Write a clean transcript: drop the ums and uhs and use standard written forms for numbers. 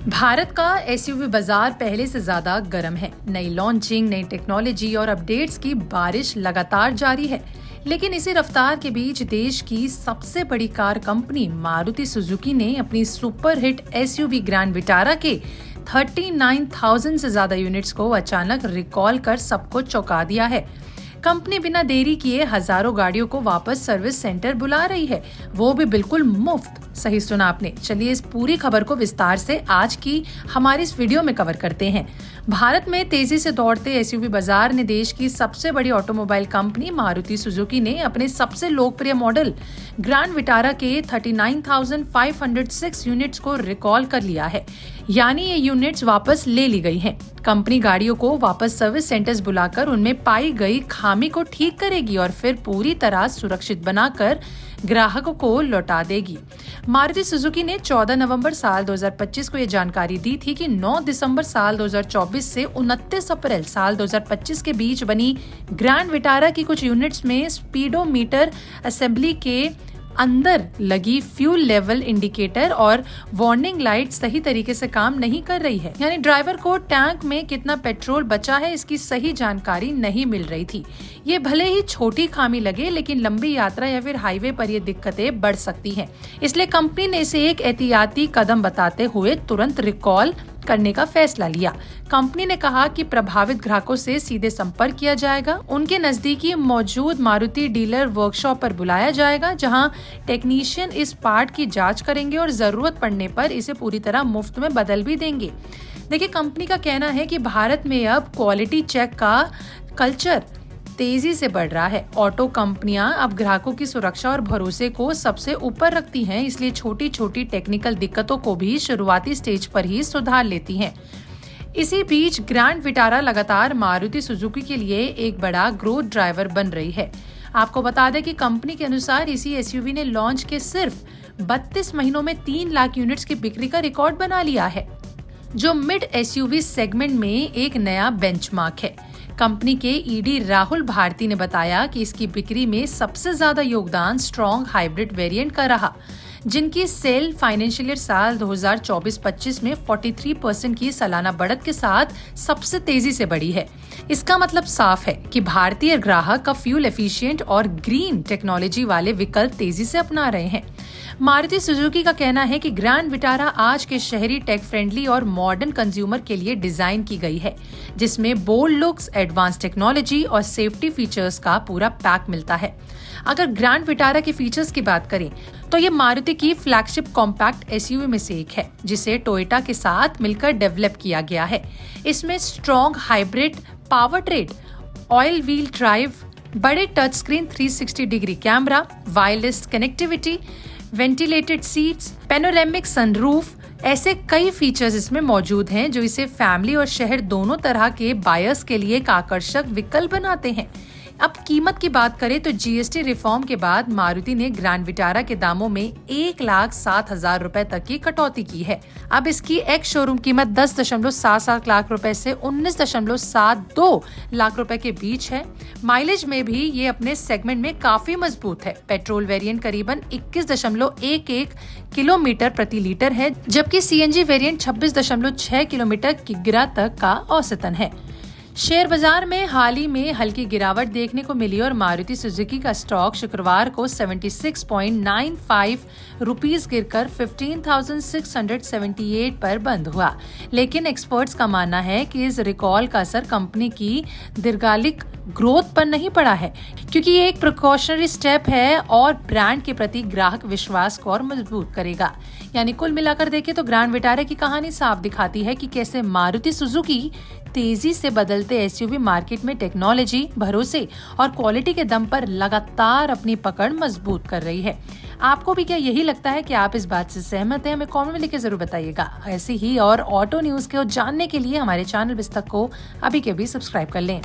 भारत का एसयूवी बाजार पहले से ज्यादा गर्म है। नई लॉन्चिंग, नई टेक्नोलॉजी और अपडेट्स की बारिश लगातार जारी है। लेकिन इसी रफ्तार के बीच देश की सबसे बड़ी कार कंपनी मारुति सुजुकी ने अपनी super hit SUV grand Vitara के 39,000 से ज्यादा यूनिट्स को अचानक रिकॉल कर सबको चौंका दिया है। कंपनी बिना देरी किए हजारों गाड़ियों को वापस सर्विस सेंटर बुला रही है, वो भी बिल्कुल मुफ्त। सही सुना आपने। चलिए इस पूरी खबर को विस्तार से आज की हमारी इस वीडियो में कवर करते हैं। भारत में तेजी से दौड़ते एसयूवी बाजार ने देश की सबसे बड़ी ऑटोमोबाइल कंपनी मारुति सुजुकी ने अपने सबसे लोकप्रिय मॉडल ग्रैंड विटारा के 39,506 यूनिट्स को रिकॉल कर लिया है, यानी ये यूनिट्स वापस ले ली गई हैं। कंपनी गाड़ियों को वापस सर्विस सेंटर्स बुलाकर उनमें पाई गई खामी को ठीक करेगी और फिर पूरी तरह सुरक्षित बनाकर ग्राहकों को लौटा देगी। मारुति सुजुकी ने 14 नवंबर साल 2025 को ये जानकारी दी थी कि 9 दिसंबर साल 2024 से 29 अप्रैल साल 2025 के बीच बनी ग्रैंड विटारा की कुछ यूनिट्स में स्पीडोमीटर असेंबली के अंदर लगी फ्यूल लेवल इंडिकेटर और वार्निंग लाइट सही तरीके से काम नहीं कर रही है, यानी ड्राइवर को टैंक में कितना पेट्रोल बचा है इसकी सही जानकारी नहीं मिल रही थी। ये भले ही छोटी खामी लगे, लेकिन लंबी यात्रा या फिर हाईवे पर ये दिक्कतें बढ़ सकती हैं। इसलिए कंपनी ने इसे एक एहतियाती कदम बताते हुए तुरंत रिकॉल करने का फैसला लिया। कंपनी ने कहा कि प्रभावित ग्राहकों से सीधे संपर्क किया जाएगा, उनके नजदीकी मौजूद मारुति डीलर वर्कशॉप पर बुलाया जाएगा, जहां टेक्नीशियन इस पार्ट की जांच करेंगे और जरूरत पड़ने पर इसे पूरी तरह मुफ्त में बदल भी देंगे। देखिए, कंपनी का कहना है कि भारत में अब क्वालिटी चेक का कल्चर तेजी से बढ़ रहा है। ऑटो कंपनियां अब ग्राहकों की सुरक्षा और भरोसे को सबसे ऊपर रखती हैं, इसलिए छोटी छोटी टेक्निकल दिक्कतों को भी शुरुआती स्टेज पर ही सुधार लेती हैं। इसी बीच ग्रैंड विटारा लगातार मारुति सुजुकी के लिए एक बड़ा ग्रोथ ड्राइवर बन रही है। आपको बता दें कि कंपनी के अनुसार इसी एसयूवी ने लॉन्च के सिर्फ 32 महीनों में 3 लाख यूनिट्स की बिक्री का रिकॉर्ड बना लिया है, जो मिड एसयूवी सेगमेंट में एक नया बेंचमार्क है। कंपनी के ईडी राहुल भारती ने बताया कि इसकी बिक्री में सबसे ज्यादा योगदान स्ट्रॉन्ग हाइब्रिड वेरिएंट का रहा, जिनकी सेल फाइनेंशियल ईयर साल 2024-25 में 43% की सालाना बढ़त के साथ सबसे तेजी से बढ़ी है। इसका मतलब साफ है कि भारतीय ग्राहक का फ्यूल एफिशिएंट और ग्रीन टेक्नोलॉजी वाले विकल्प तेजी से अपना रहे हैं। मारुति सुजुकी का कहना है कि ग्रैंड विटारा आज के शहरी टेक फ्रेंडली और मॉडर्न कंज्यूमर के लिए डिजाइन की गई है, जिसमें बोल्ड लुक्स, एडवांस टेक्नोलॉजी और सेफ्टी फीचर्स का पूरा पैक मिलता है। अगर ग्रैंड विटारा के फीचर्स की बात करें तो ये मारुति की फ्लैगशिप कॉम्पैक्ट एसयूवी में से एक है, जिसे टोयोटा के साथ मिलकर डेवलप किया गया है। इसमें strong hybrid power trade, all wheel drive, बड़े touch screen 360 degree camera, wireless connectivity, ventilated seats, panoramic sunroof, ऐसे कई फीचर्स इसमें मौजूद हैं जो इसे फैमिली और शहर दोनों तरह के बायर्स के लिए एक आकर्षक विकल्प बनाते हैं। अब कीमत की बात करें तो जीएसटी रिफॉर्म के बाद मारुति ने ग्रैंड विटारा के दामों में 1,07,000 रुपए तक की कटौती की है। अब इसकी एक्स शोरूम कीमत 10.77 लाख रुपए से 19.72 लाख रुपए के बीच है। माइलेज में भी ये अपने सेगमेंट में काफी मजबूत है। पेट्रोल वेरिएंट करीबन 21.11 किलोमीटर प्रति लीटर है, जबकि सीएनजी वेरिएंट 26.6 किलोमीटर किग्रा तक का औसतन है। शेयर बाजार में हाल ही में हल्की गिरावट देखने को मिली और मारुति सुजुकी का स्टॉक शुक्रवार को 76.95 रुपीस गिरकर 15,678 पर बंद हुआ। लेकिन एक्सपर्ट्स का मानना है कि इस रिकॉल का असर कंपनी की दीर्घकालिक ग्रोथ पर नहीं पड़ा है, क्योंकि ये एक प्रिकॉशनरी स्टेप है और ब्रांड के प्रति ग्राहक विश्वास को और मजबूत करेगा। यानी कुल मिलाकर देखें तो ग्रैंड विटारा की कहानी साफ दिखाती है कि कैसे मारुति सुजुकी तेजी से बदलते एसयूवी मार्केट में टेक्नोलॉजी, भरोसे और क्वालिटी के दम पर लगातार अपनी पकड़ मजबूत कर रही है। आपको भी क्या यही लगता है कि आप इस बात से सहमत हैं? हमें कमेंट में लिखकर जरूर बताइएगा। ऐसी ही और ऑटो न्यूज को जानने के लिए हमारे चैनल बिस्तक को अभी के अभी सब्सक्राइब कर लें।